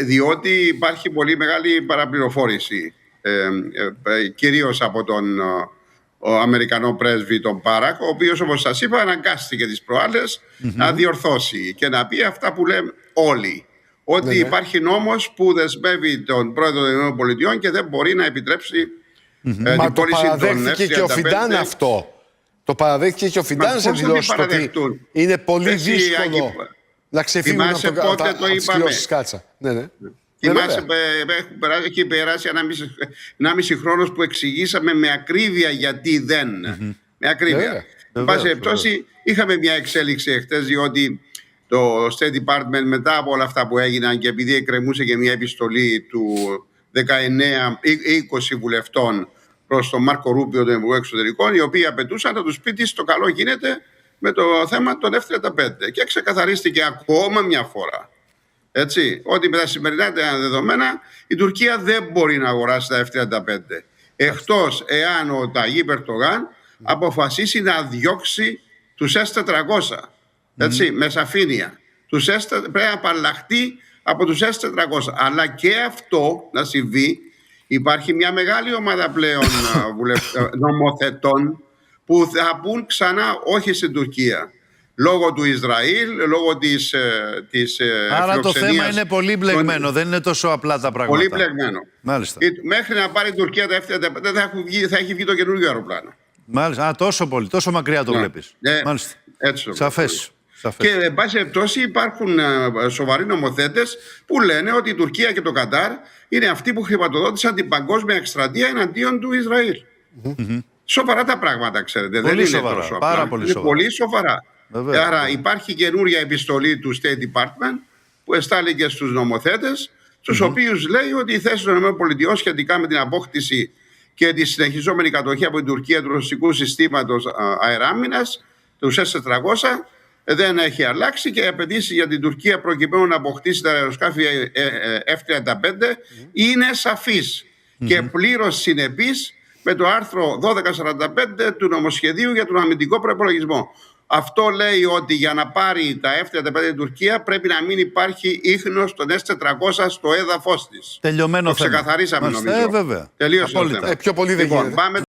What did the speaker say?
διότι υπάρχει πολύ μεγάλη παραπληροφόρηση, κυρίως από τον Αμερικανό πρέσβη τον Πάρακ, ο οποίος, όπως σας είπα, αναγκάστηκε τις προάλλες να διορθώσει και να πει αυτά που λέμε όλοι, ότι υπάρχει νόμος που δεσμεύει τον πρόεδρο των ΗΠΑ και δεν μπορεί να επιτρέψει την πώληση των F-35. Παραδέχθηκε και ο Φιντάν αυτό. Το παραδέχθηκε και ο Φιντάν σε δηλώσεις ότι είναι πολύ δύσκολο να ξεφύγουν από τις κυρώσεις Κάτσα. Θυμάσαι, έχει περάσει 1,5 χρόνος που εξηγήσαμε με ακρίβεια γιατί δεν. Με ακρίβεια. Εν πάση περιπτώσει, είχαμε μια εξέλιξη εχθές, διότι το State Department, μετά από όλα αυτά που έγιναν και επειδή εκκρεμούσε και μια επιστολή του 19-20 βουλευτών προς τον Μάρκο Ρούμπιο, τον Υπουργό Εξωτερικών, οι οποίοι απαιτούσαν να τους πει τι στο καλό γίνεται με το θέμα των F-35. Και ξεκαθαρίστηκε ακόμα μια φορά, έτσι, ότι με τα σημερινά δεδομένα η Τουρκία δεν μπορεί να αγοράσει τα F-35, εκτός εάν ο Ταγίπ Ερντογάν αποφασίσει να διώξει τους S-400, έτσι, με σαφήνεια. Πρέπει να απαλλαχτεί από τους S-400. Αλλά και αυτό να συμβεί, υπάρχει μια μεγάλη ομάδα πλέον νομοθετών που θα πούν ξανά όχι στην Τουρκία. Λόγω του Ισραήλ, λόγω της άρα το θέμα είναι πολύ μπλεγμένο, δεν είναι τόσο απλά τα πράγματα. Πολύ μπλεγμένο. Μάλιστα. Μέχρι να πάρει η Τουρκία τα F-35 θα έχει βγει το καινούργιο αεροπλάνο. Μάλιστα. Τόσο πολύ, τόσο μακριά το βλέπεις. Μάλιστα. Έτσι. Σαφές. Και εν πάση περιπτώσει υπάρχουν σοβαροί νομοθέτες που λένε ότι η Τουρκία και το Κατάρ είναι αυτοί που χρηματοδότησαν την παγκόσμια εκστρατεία εναντίον του Ισραήλ. Σοβαρά τα πράγματα, ξέρετε. Πολύ δεν σοβαρά, είναι τόσο πάρα απλά. πολύ είναι σοβαρά. Πολύ σοβαρά. Βέβαια. Άρα υπάρχει καινούρια επιστολή του State Department που εστάληκε στους νομοθέτες, στους οποίους λέει ότι η θέση των ΗΠΑ σχετικά με την απόκτηση και τη συνεχιζόμενη κατοχή από την Τουρκία του ρωσικού συστήματος αεράμινας, του S-400, δεν έχει αλλάξει και οι απαιτήσεις για την Τουρκία προκειμένου να αποκτήσει τα αεροσκάφη F-35 είναι σαφείς και πλήρως συνεπείς με το άρθρο 1245 του νομοσχεδίου για τον αμυντικό προϋπολογισμό. Αυτό λέει ότι για να πάρει τα F-35 η Τουρκία πρέπει να μην υπάρχει ίχνος των S-400 στο έδαφος της. Τελειωμένο το θέμα. Ξεκαθαρίσαμε νομίζω. Βέβαια. Τελείωσε το θέμα. Πιο πολύ δεν γίνεται. Πάμε